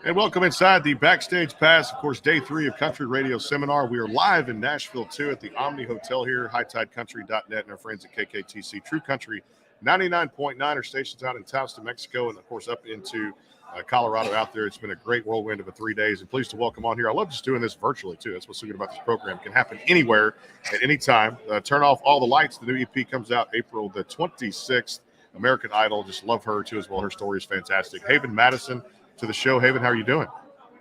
And welcome inside the Backstage Pass, of course, day three of Country Radio Seminar. We are live in Nashville, too, at the Omni Hotel here, hightidecountry.net, and our friends at KKTC True Country 99.9 are stations out in Taos, Mexico, and, of course, up into Colorado out there. It's been a great whirlwind of 3 days, and pleased to welcome on here. I love just doing this virtually, too. That's what's so good about this program. It can happen anywhere at any time. Turn off all the lights. The new EP comes out April the 26th. American Idol. Just love her, too, as well. Her story is fantastic. Haven Madison to the show. Haven, how are you doing?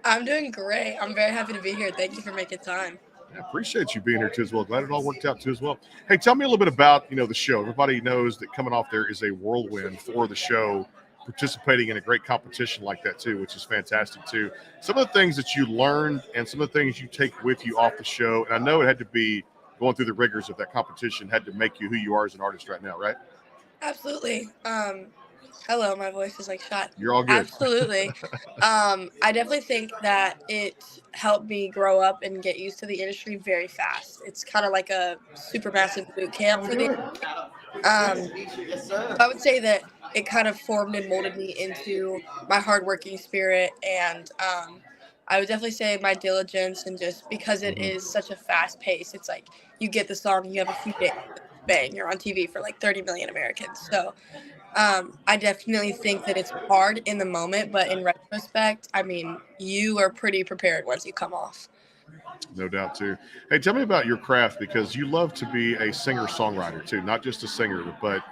I'm doing great. I'm very happy to be here. Thank you for making time. I appreciate you being here too as well. Glad it all worked out too as well. Hey, tell me a little bit about the show. Everybody knows that coming off there is a whirlwind for the show. Participating in a great competition like that too, which is fantastic too. Some of the things that you learned and some of the things you take with you off the show, and I know it had to be going through the rigors of that competition, had to make you who you are as an artist right now, right? Absolutely. Hello, my voice is like shot. You're all good. Absolutely. I definitely think that it helped me grow up and get used to the industry very fast. It's kind of like a super massive boot camp for the. I would say that it kind of formed and molded me into my hardworking spirit, and I would definitely say my diligence, and just because it is such a fast pace, it's like you get the song, you have a few days, bang, you're on TV for like 30 million Americans. So I definitely think that it's hard in the moment, but in retrospect, I mean, you are pretty prepared once you come off. No doubt, too. Hey, tell me about your craft, because you love to be a singer-songwriter, too. Not just a singer, but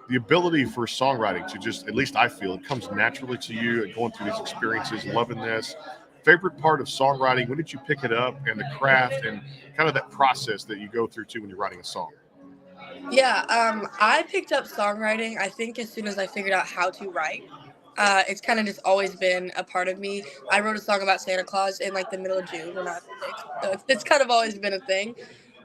the ability for songwriting to just, at least I feel, it comes naturally to you, going through these experiences, loving this. Favorite part of songwriting, when did you pick it up, and the craft, and kind of that process that you go through, too, when you're writing a song? Yeah, I picked up songwriting, I think, as soon as I figured out how to write. It's kind of just always been a part of me. I wrote a song about Santa Claus in like the middle of June when I was 6, so it's kind of always been a thing.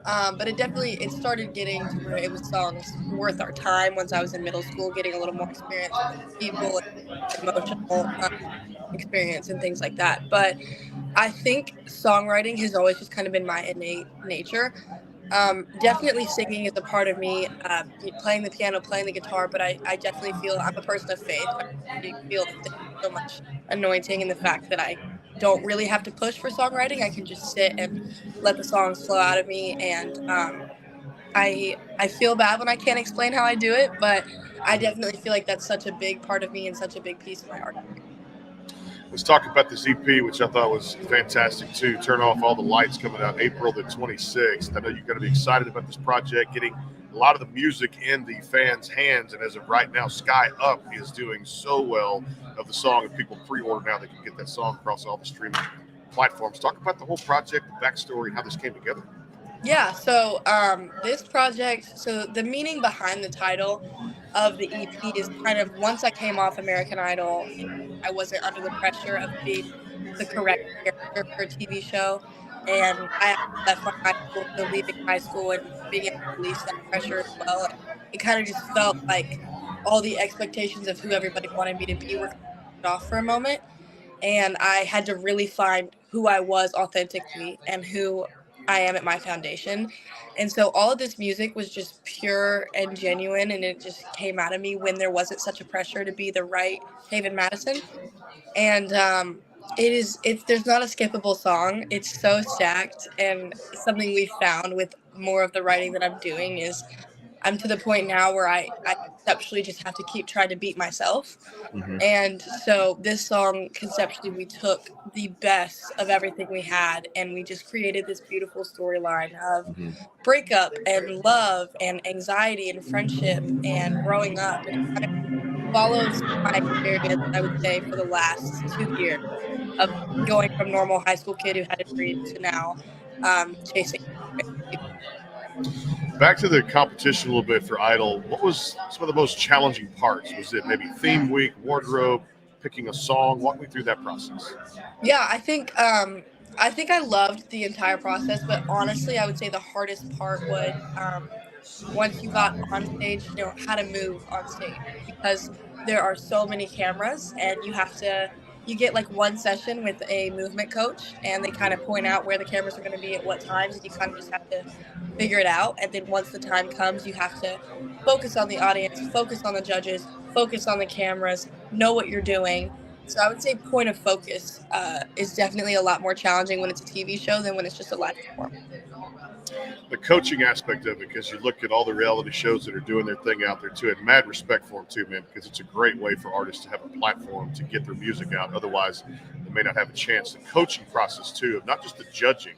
But it started getting to where it was songs worth our time once I was in middle school, getting a little more experience with people and emotional experience and things like that. But I think songwriting has always just kind of been my innate nature. Definitely singing is a part of me, playing the piano, playing the guitar, but I definitely feel I'm a person of faith. I really feel that there's so much anointing in the fact that I don't really have to push for songwriting. I can just sit and let the songs flow out of me. And I feel bad when I can't explain how I do it, but I definitely feel like that's such a big part of me and such a big piece of my art. Let's talk about this EP, which I thought was fantastic too. Turn off all the lights, coming out April the 26th. I know you're going to be excited about this project, getting a lot of the music in the fans' hands. And as of right now, Sky Up is doing so well of the song. If people pre-order now, they can get that song across all the streaming platforms. Talk about the whole project, the backstory, and how this came together. Yeah, so this project, so the meaning behind the title of the EP is kind of, once I came off American Idol, I wasn't under the pressure of being the correct character for a TV show. And I actually left my high school, so leaving high school and being able to release that pressure as well. It kind of just felt like all the expectations of who everybody wanted me to be were off for a moment. And I had to really find who I was authentically and who I am at my foundation. And so all of this music was just pure and genuine, and it just came out of me when there wasn't such a pressure to be the right Haven Madison. And it's there's not a skippable song. It's so stacked, and something we found with more of the writing that I'm doing is I'm to the point now where I conceptually just have to keep trying to beat myself. Mm-hmm. And so this song, conceptually, we took the best of everything we had, and we just created this beautiful storyline of breakup and love and anxiety and friendship and growing up. And it kind of follows my experience, I would say, for the last 2 years of going from normal high school kid who had a dream to now chasing. Back to the competition a little bit for Idol. What was some of the most challenging parts? Was it maybe theme week, wardrobe, picking a song? Walk me through that process. Yeah, I think I loved the entire process, but honestly, I would say the hardest part was once you got on stage, how to move on stage, because there are so many cameras, and you get like one session with a movement coach, and they kind of point out where the cameras are going to be at what times, and you kind of just have to figure it out. And then once the time comes, you have to focus on the audience, focus on the judges, focus on the cameras, know what you're doing. So I would say point of focus is definitely a lot more challenging when it's a TV show than when it's just a live performance. The coaching aspect of it, because you look at all the reality shows that are doing their thing out there too, and mad respect for them too, man, because it's a great way for artists to have a platform to get their music out. Otherwise, they may not have a chance. The coaching process too, of not just the judging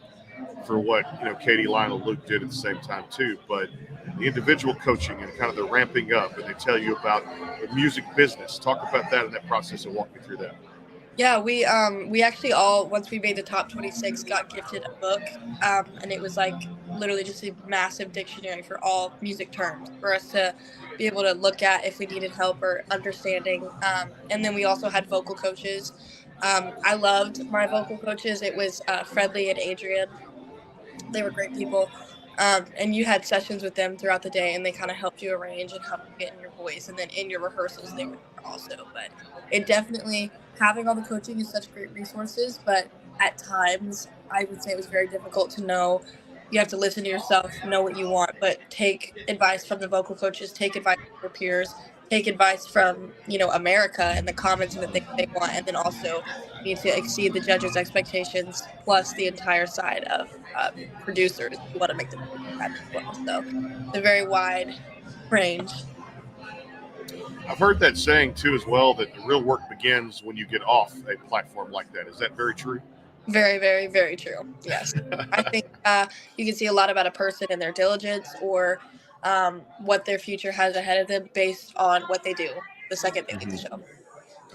for what Katie, Lionel, Luke did at the same time too, but the individual coaching and kind of the ramping up, and they tell you about the music business. Talk about that in that process and walk me through that. Yeah, we actually all, once we made the top 26, got gifted a book, and it was like literally just a massive dictionary for all music terms for us to be able to look at if we needed help or understanding. And then we also had vocal coaches. I loved my vocal coaches. It was Fredley and Adrian. They were great people. And you had sessions with them throughout the day, and they kind of helped you arrange and help you get in your voice. And then in your rehearsals, they were there also. But it definitely, having all the coaching is such great resources. But at times, I would say it was very difficult to know. You have to listen to yourself, know what you want, but take advice from the vocal coaches, take advice from your peers, take advice from America and the comments and the things they want, and then also need to exceed the judges' expectations plus the entire side of producers who want to make the music happen as well. So it's a very wide range. I've heard that saying too as well, that the real work begins when you get off a platform like that. Is that very true? Very, very, very true. Yes. I think you can see a lot about a person and their diligence or what their future has ahead of them based on what they do the second they leave the show.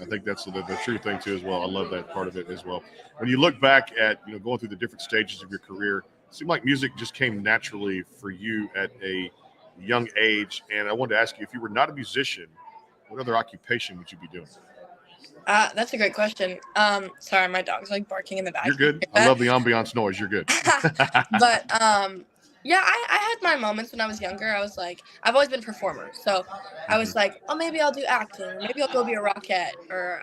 I think that's the true thing too as well. I love that part of it as well. When you look back at going through the different stages of your career, it seemed like music just came naturally for you at a young age. And I wanted to ask you, if you were not a musician, what other occupation would you be doing? That's a great question. Sorry, my dog's like barking in the back. You're good. I love the ambiance noise. You're good. But yeah, I had my moments when I was younger. I was like, I've always been a performer, so I was like, oh, maybe I'll do acting, or maybe I'll go be a rockette, or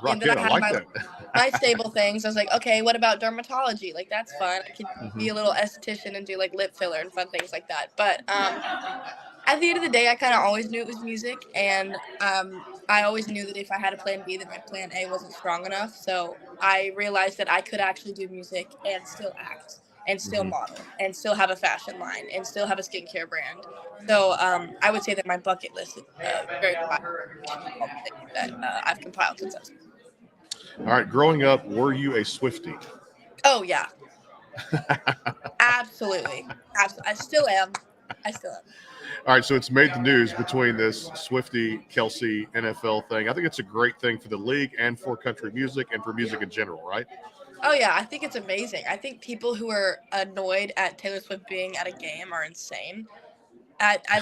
and then I had my stable things. I was like, okay, what about dermatology? Like, that's fun. I could be a little esthetician and do like lip filler and fun things like that. But at the end of the day, I kind of always knew it was music, and I always knew that if I had a plan B, that my plan A wasn't strong enough. So I realized that I could actually do music and still act and still model and still have a fashion line and still have a skincare brand. So I would say that my bucket list is very that I've compiled since I was. All right, growing up, were you a Swiftie? Oh, yeah. Absolutely. I still am. All right, so it's made the news between this Swiftie, Kelsey, NFL thing. I think it's a great thing for the league and for country music and for music in general, right? Oh, yeah, I think it's amazing. I think people who are annoyed at Taylor Swift being at a game are insane. I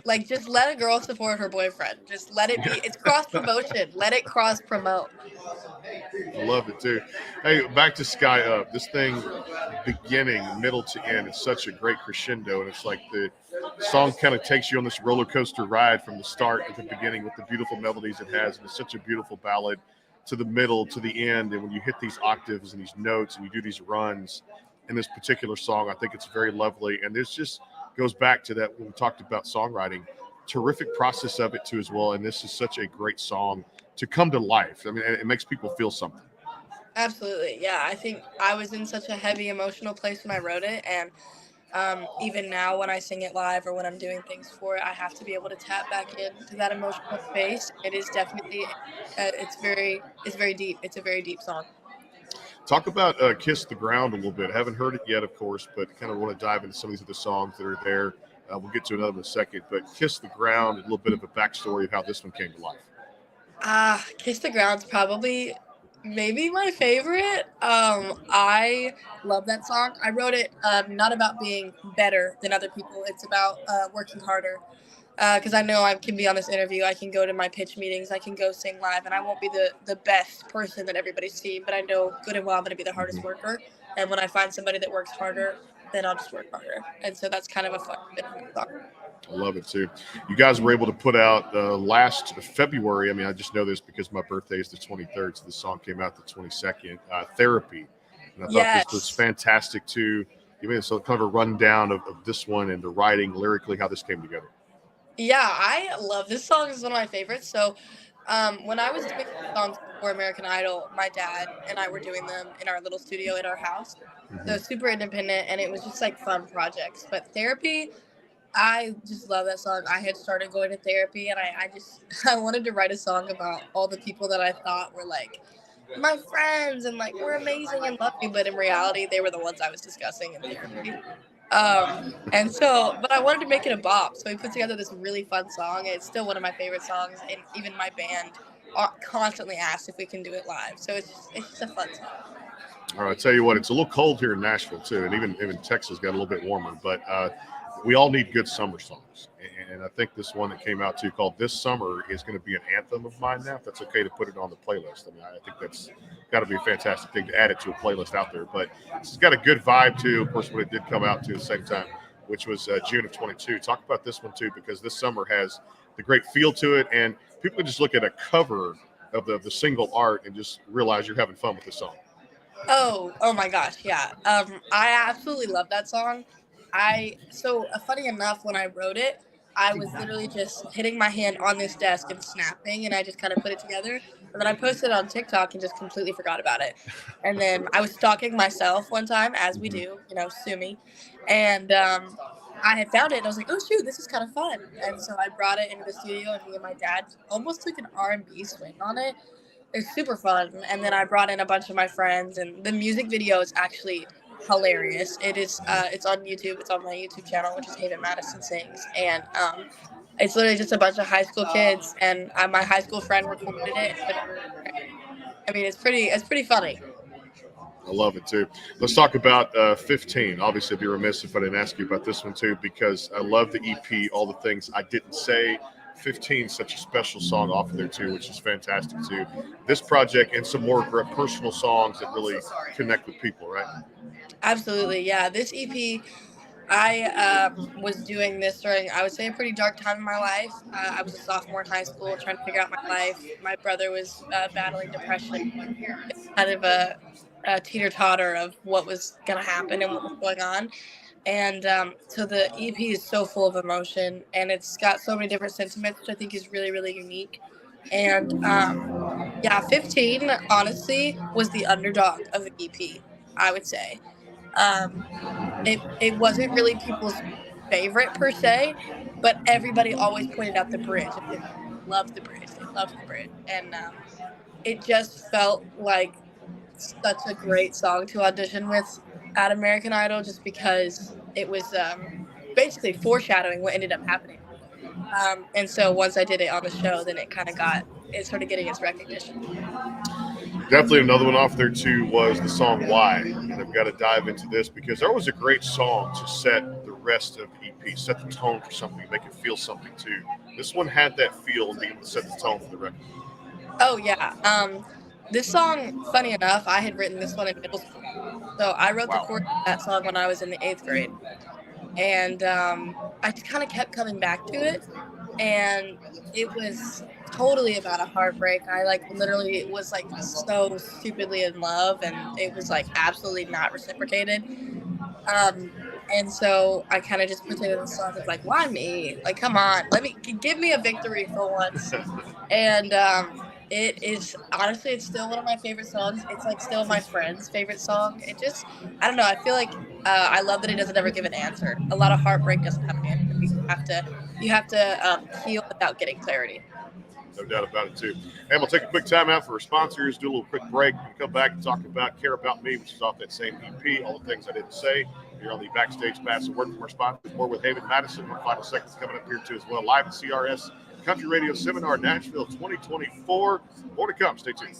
like just let a girl support her boyfriend. Just let it be. It's cross promotion. Let it cross promote. I love it too. Hey, back to Sky Up. This thing, beginning, middle to end, is such a great crescendo, and it's like the song kind of takes you on this roller coaster ride from the start at the beginning with the beautiful melodies it has, and it's such a beautiful ballad to the middle to the end. And when you hit these octaves and these notes and you do these runs in this particular song, I think it's very lovely. And this just goes back to that when we talked about songwriting, terrific process of it too as well. And this is such a great song to come to life. I mean, it makes people feel something. Absolutely. Yeah. I think I was in such a heavy emotional place when I wrote it. And even now when I sing it live or when I'm doing things for it, I have to be able to tap back into that emotional space. It is definitely, it's very deep. It's a very deep song. Talk about Kiss the Ground a little bit. I haven't heard it yet, of course, but kind of want to dive into some of these other songs that are there. We'll get to another in a second, but Kiss the Ground, a little bit of a backstory of how this one came to life. Kiss the Ground's probably maybe my favorite. I love that song. I wrote it not about being better than other people. It's about working harder. Because I know I can be on this interview, I can go to my pitch meetings, I can go sing live, and I won't be the best person that everybody's seen, but I know good and well I'm going to be the hardest worker. And when I find somebody that works harder, then I'll just work harder. And so that's kind of a fun song. I love it too. You guys were able to put out last February. I mean, I just know this because my birthday is the 23rd, so the song came out the 22nd. Therapy, and I thought this was fantastic too. Give me so kind of a rundown of this one and the writing, lyrically, how this came together. Yeah, I love this song. It's one of my favorites. So when I was doing songs for American Idol, my dad and I were doing them in our little studio at our house. So super independent, and it was just like fun projects. But Therapy, I just love that song. I had started going to therapy, and I just I wanted to write a song about all the people that I thought were like my friends and like were amazing and loved me, but in reality they were the ones I was discussing in therapy. And so, but I wanted to make it a bop, so we put together this really fun song. It's still one of my favorite songs, and even my band constantly asks if we can do it live. So it's just a fun song. All right, I tell you what, it's a little cold here in Nashville too, and even Texas got a little bit warmer. But we all need good summer songs, and I think this one that came out too, called "This Summer," is going to be an anthem of mine now. If that's okay to put it on the playlist. I mean, I think that's got to be a fantastic thing to add it to a playlist out there. But it's got a good vibe too. Of course, when it did come out too, at the same time, which was June of 22. Talk about this one too, because This Summer has the great feel to it, and people can just look at a cover of the single art and just realize you're having fun with this song. Oh my gosh, yeah. I absolutely love that song. Funny enough, when I wrote it, I was literally just hitting my hand on this desk and snapping, and I just kind of put it together. And then I posted it on TikTok and just completely forgot about it. And then I was stalking myself one time, as we do, sue me. And I had found it, and I was like, oh, shoot, this is kind of fun. And so I brought it into the studio, and me and my dad almost took an R&B swing on it. It's super fun. And then I brought in a bunch of my friends, and the music video is actually hilarious. It is it's on YouTube. It's on my YouTube channel, which is Madison Sings, and it's literally just a bunch of high school kids, and my high school friend recorded it. I mean, it's pretty funny. I love it too. Let's talk about 15. Obviously, I'd be remiss if I didn't ask you about this one too, because I love the EP, all the things I didn't say. 15, such a special song off of there too, which is fantastic too. This project and some more personal songs that really connect with people, right? Absolutely, yeah. This EP, I was doing this during, I would say, a pretty dark time in my life. I was a sophomore in high school trying to figure out my life. My brother was battling depression. It's kind of a teeter-totter of what was going to happen and what was going on. And so the EP is so full of emotion, and it's got so many different sentiments, which I think is really, really unique. And 15, honestly, was the underdog of the EP, I would say. It wasn't really people's favorite per se, but everybody always pointed out the bridge. They loved the bridge. They loved the bridge. And it just felt like such a great song to audition with at American Idol, just because it was basically foreshadowing what ended up happening. And so once I did it on the show, then it started getting its recognition. Definitely another one off there too was the song Why. And I've got to dive into this because there was a great song to set the rest of the EP, set the tone for something, make it feel something too. This one had that feel and being able to set the tone for the record. Oh yeah. This song, funny enough, I had written this one in middle school. So I wrote the chorus of that song when I was in the 8th grade. And I just kind of kept coming back to it. And it was totally about a heartbreak. I literally was so stupidly in love, and it was absolutely not reciprocated. And so I kind of just put it in the song of why me? Come on, give me a victory for once. And it is, honestly, it's still one of my favorite songs. It's still my friend's favorite song. It just, I don't know, I feel I love that it doesn't ever give an answer. A lot of heartbreak doesn't have an answer. You have to heal without getting clarity. No doubt about it too. And we'll take a quick time out for our sponsors, do a little quick break, and come back and talk about Care About Me, which is off that same EP, all the things I didn't say. Here on the Backstage Pass, a word from our sponsors. More with Madison. Our final seconds coming up here too as well. Live at CRS Country Radio Seminar, Nashville 2024. More to come. Stay tuned.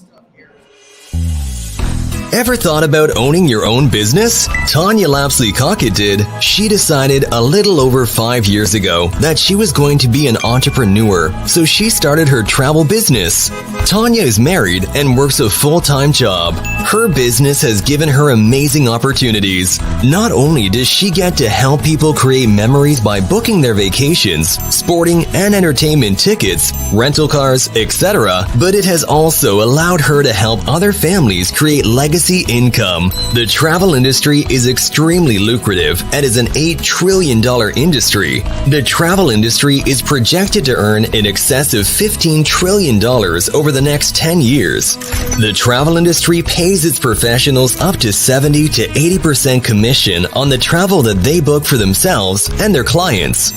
Ever thought about owning your own business? Tanya Lapsley-Cockett did. She decided a little over 5 years ago that she was going to be an entrepreneur, so she started her travel business. Tanya is married and works a full-time job. Her business has given her amazing opportunities. Not only does she get to help people create memories by booking their vacations, sporting and entertainment tickets, rental cars, etc., but it has also allowed her to help other families create legacy easy income. The travel industry is extremely lucrative and is an $8 trillion industry. The travel industry is projected to earn in excess of $15 trillion over the next 10 years. The travel industry pays its professionals up to 70 to 80% commission on the travel that they book for themselves and their clients.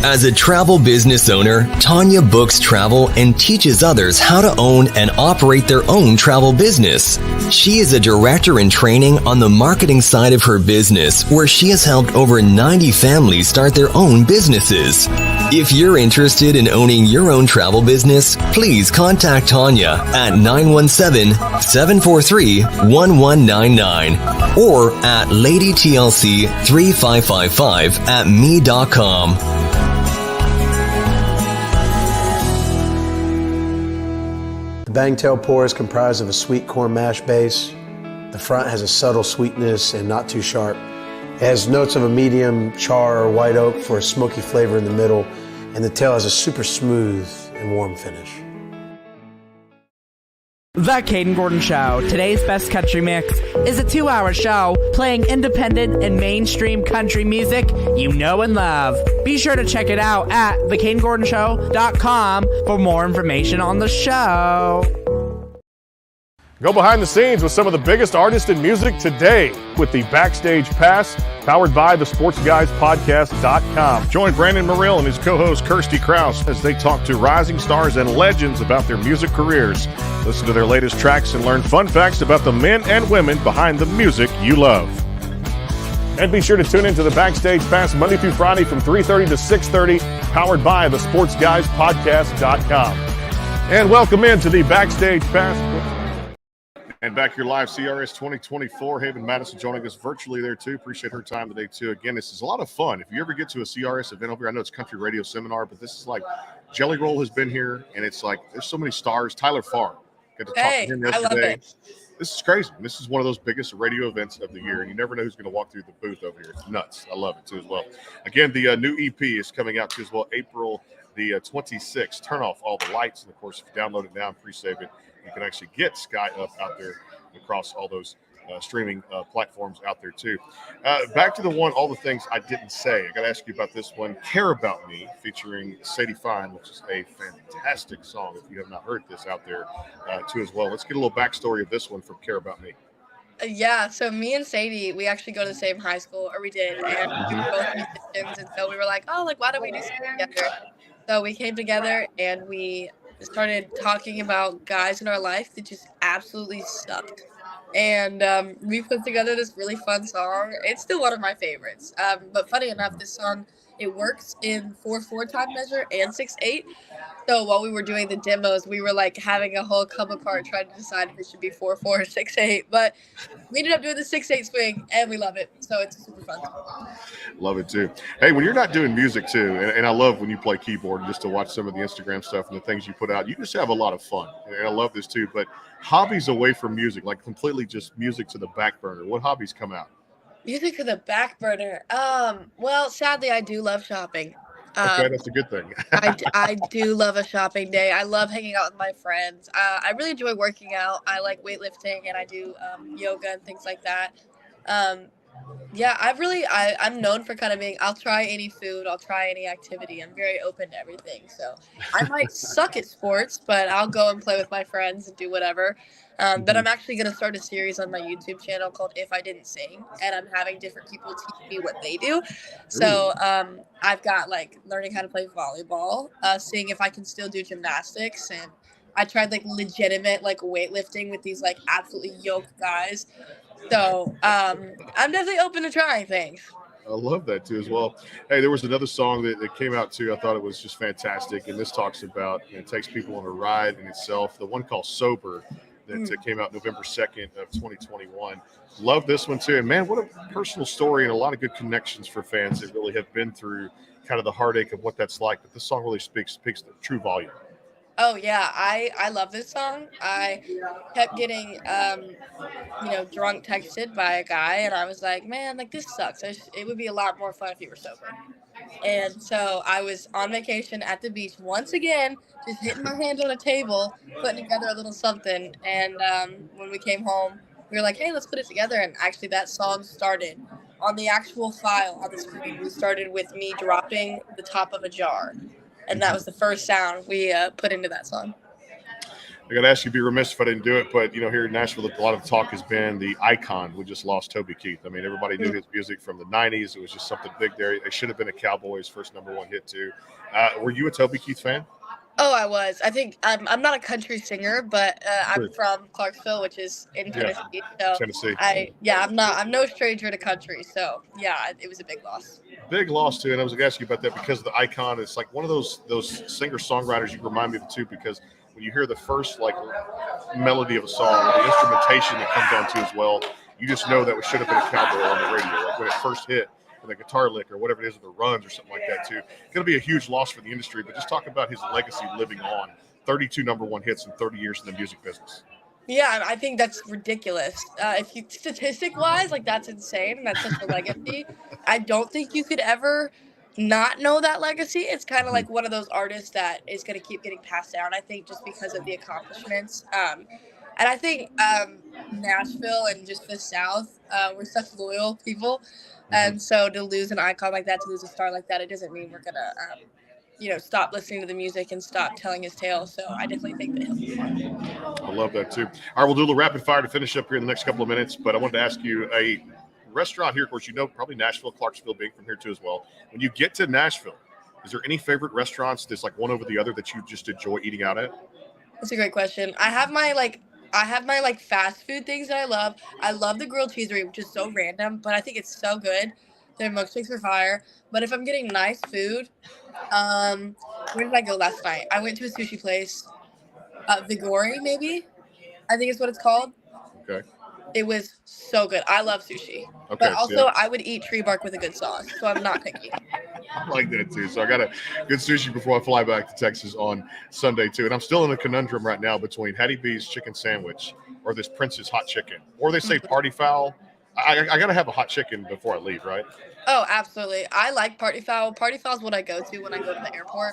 As a travel business owner, Tanya books travel and teaches others how to own and operate their own travel business. She is a director in training on the marketing side of her business, where she has helped over 90 families start their own businesses. If you're interested in owning your own travel business, please contact Tanya at 917-743-1199 or at ladytlc3555@me.com. The bangtail pour is comprised of a sweet corn mash base. The front has a subtle sweetness and not too sharp. It has notes of a medium char or white oak for a smoky flavor in the middle, and the tail has a super smooth and warm finish. The Caden Gordon Show, today's best country mix, is a 2-hour show playing independent and mainstream country music you know and love. Be sure to check it out at thecadengordonshow.com for more information on the show. Go behind the scenes with some of the biggest artists in music today with the Backstage Pass, powered by the SportsGuysPodcast.com. Join Brandon Morrill and his co-host Kirsty Krause as they talk to rising stars and legends about their music careers. Listen to their latest tracks and learn fun facts about the men and women behind the music you love. And be sure to tune into the Backstage Pass Monday through Friday from 3:30 to 6:30, powered by the SportsGuysPodcast.com. And welcome into the Backstage Pass. And back here live, CRS 2024. Haven Madison joining us virtually there too. Appreciate her time today too. Again, this is a lot of fun. If you ever get to a CRS event over here, I know it's Country Radio Seminar, but this is like Jelly Roll has been here, and it's like there's so many stars. Tyler Farr, got to talk to him yesterday. I love it. This is crazy. This is one of those biggest radio events of the year, and you never know who's going to walk through the booth over here. It's nuts. I love it too as well. Again, the new EP is coming out too as well, April the 26th. Turn off all the lights, and of course, if you download it now and pre-save it, you can actually get Sky Up out there across all those streaming platforms out there too. Back to the one, All the Things I Didn't Say. I got to ask you about this one, Care About Me, featuring Sadie Fine, which is a fantastic song. If you have not heard this out there too as well. Let's get a little backstory of this one from Care About Me. Yeah, so me and Sadie, we actually go to the same high school, or we did, and we were both musicians, and so we were like, oh, like, why don't we do something together? So we came together, and we started talking about guys in our life that just absolutely sucked. And we put together this really fun song. It's still one of my favorites. But funny enough, this song, it works in 4/4 time measure and 6/8. So while we were doing the demos, we were like having a whole come apart trying to decide if it should be 4/4 or 6/8. But we ended up doing the 6/8 swing, and we love it. So it's super fun. Love it too. Hey, when you're not doing music too, and I love when you play keyboard, just to watch some of the Instagram stuff and the things you put out, you just have a lot of fun. And I love this too. But hobbies away from music, like completely just music to the back burner. What hobbies come out? Music to the back burner. Well, sadly, I do love shopping. Okay, that's a good thing. I do love a shopping day. I love hanging out with my friends. I really enjoy working out. I like weightlifting, and I do yoga and things like that. Yeah, I'm known for kind of being, I'll try any food, I'll try any activity. I'm very open to everything. So I might suck at sports, but I'll go and play with my friends and do whatever. But I'm actually going to start a series on my YouTube channel called If I Didn't Sing, and I'm having different people teach me what they do. So I've got like learning how to play volleyball, seeing if I can still do gymnastics, and I tried like legitimate like weightlifting with these like absolutely yoked guys. So I'm definitely open to trying things. I love that too as well. Hey, there was another song that came out too. I thought it was just fantastic, and this talks about, it takes people on a ride in itself. The one called Sober that came out November 2nd of 2021. Love this one too. And man, what a personal story, and a lot of good connections for fans that really have been through kind of the heartache of what that's like. But this song really speaks the true volume. Oh yeah, I love this song. I kept getting drunk texted by a guy, and I was like, man, like this sucks. It would be a lot more fun if you were sober. And so I was on vacation at the beach once again, just hitting my hand on a table, putting together a little something. And when we came home, we were like, hey, let's put it together. And actually that song started on the actual file on the screen. We started with me dropping the top of a jar. And that was the first sound we put into that song. I got to ask you, be remiss if I didn't do it, but here in Nashville, a lot of the talk has been the icon. We just lost Toby Keith. I mean, everybody knew his music from the '90s. It was just something big there. It should have been a Cowboys' first #1 hit too. Were you a Toby Keith fan? Oh, I was. I think I'm not a country singer, but I'm from Clarksville, which is in Tennessee. So Tennessee. I'm no stranger to country. So yeah, it was a big loss. Big loss too, and I was going to ask you about that because the icon is like one of those singer-songwriters. You remind me of too, because when you hear the first melody of a song, the instrumentation that comes on to as well, you just know that it should have been a cowboy on the radio. Like when it first hit, and the guitar lick or whatever it is, or the runs or something like that too. It's going to be a huge loss for the industry, but just talk about his legacy living on. 32 #1 hits in 30 years in the music business. Yeah, I think that's ridiculous. If you statistic-wise, that's insane. That's such a legacy. I don't think you could ever not know that legacy. It's kind of like one of those artists that is going to keep getting passed down, I think, just because of the accomplishments. And I think Nashville and just the South, we're such loyal people. And so to lose an icon like that, to lose a star like that, it doesn't mean we're going to stop listening to the music and stop telling his tale. So I definitely think that he'll be fun. I love that too. All right, we'll do a little rapid fire to finish up here in the next couple of minutes. But I wanted to ask you, a restaurant here, of course, probably Nashville, Clarksville being from here too as well. When you get to Nashville, is there any favorite restaurants that's like one over the other that you just enjoy eating out at? That's a great question. I have my fast food things that I love. I love the grilled cheesery, which is so random, but I think it's so good. Their milkshakes are fire. But if I'm getting nice food, where did I go last night? I went to a sushi place, Vigori, maybe. I think is what it's called. Okay. It was so good. I love sushi. Okay, but also, I would eat tree bark with a good sauce, so I'm not picky. I like that too. So I got a good sushi before I fly back to Texas on Sunday too. And I'm still in a conundrum right now between Hattie B's chicken sandwich or this Prince's hot chicken. Or they say party foul. I got to have a hot chicken before I leave, right? Oh, absolutely. I like party foul. Party foul is what I go to when I go to the airport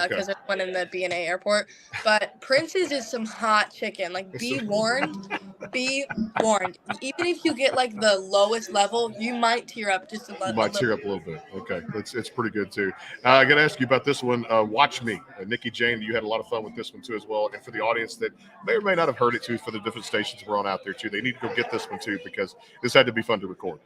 because there's one in the B&A airport. But Prince's is some hot chicken. Be warned. Be warned. Even if you get the lowest level, you might tear up just a little. You might tear up a little bit. Okay, it's pretty good too. I got to ask you about this one. Watch Me, Nikki Jane. You had a lot of fun with this one too as well. And for the audience that may or may not have heard it too, for the different stations we're on out there too, they need to go get this one too because this had to be fun to record.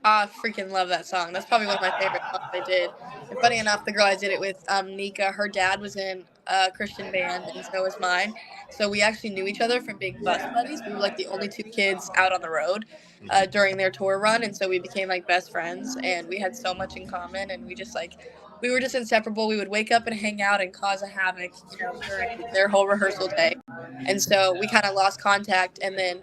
I freaking love that song. That's probably one of my favorite songs I did. And funny enough, the girl I did it with, Nika, her dad was in a Christian band, and so was mine. So we actually knew each other from being bus buddies. We were the only two kids out on the road during their tour run, and so we became best friends, and we had so much in common, and we just we were just inseparable. We would wake up and hang out and cause a havoc, during their whole rehearsal day. And so we kind of lost contact, and then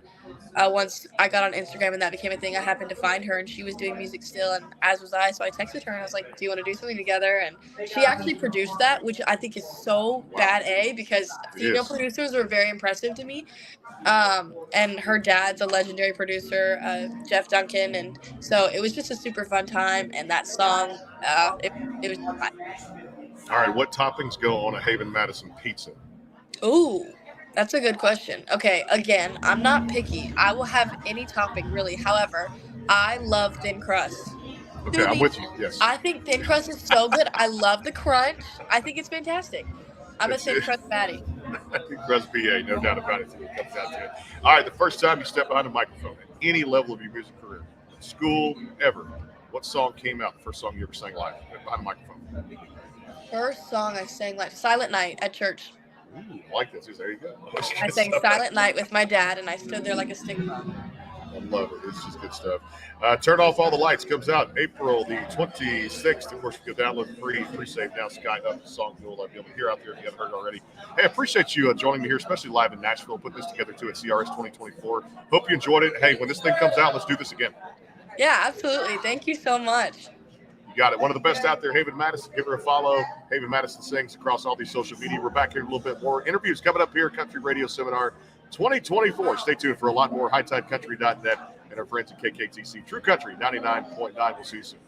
once I got on Instagram and that became a thing, I happened to find her and she was doing music still, and as was I. So I texted her and I was like, do you want to do something together? And she actually produced that, which I think is so bad, because female producers are very impressive to me. And her dad's a legendary producer, Jeff Duncan. And so it was just a super fun time. And that song, it was fun. All right. What toppings go on a Haven Madison pizza? Ooh. That's a good question. Okay, again, I'm not picky. I will have any topping, really. However, I love thin crust. Okay, I'm with you, yes. I think thin crust is so good. I love the crunch. I think it's fantastic. I'm a thin crust fatty. Thin crust BA, no doubt about it. It comes down to it. All right, the first time you step behind a microphone at any level of your music career, school, ever, what song came out, the first song you ever sang live behind a microphone? First song I sang live, Silent Night at church. Ooh, I like this. There you go. I sang Silent Night with my dad, and I stood there like a stick bum. I love it. It's just good stuff. Turn Off All the Lights comes out April the 26th. Of course, you can download free save now. Sky up the song you'll be able to hear out there if you haven't heard it already. Hey, I appreciate you joining me here, especially live in Nashville. Put this together too at CRS 2024. Hope you enjoyed it. Hey, when this thing comes out, let's do this again. Yeah, absolutely. Thank you so much. Got it. One of the best out there, Haven Madison. Give her a follow. Haven Madison Sings across all these social media. We're back here in a little bit more. Interviews coming up here, Country Radio Seminar 2024. Stay tuned for a lot more. HighTideCountry.net and our friends at KKTC. True Country 99.9. We'll see you soon.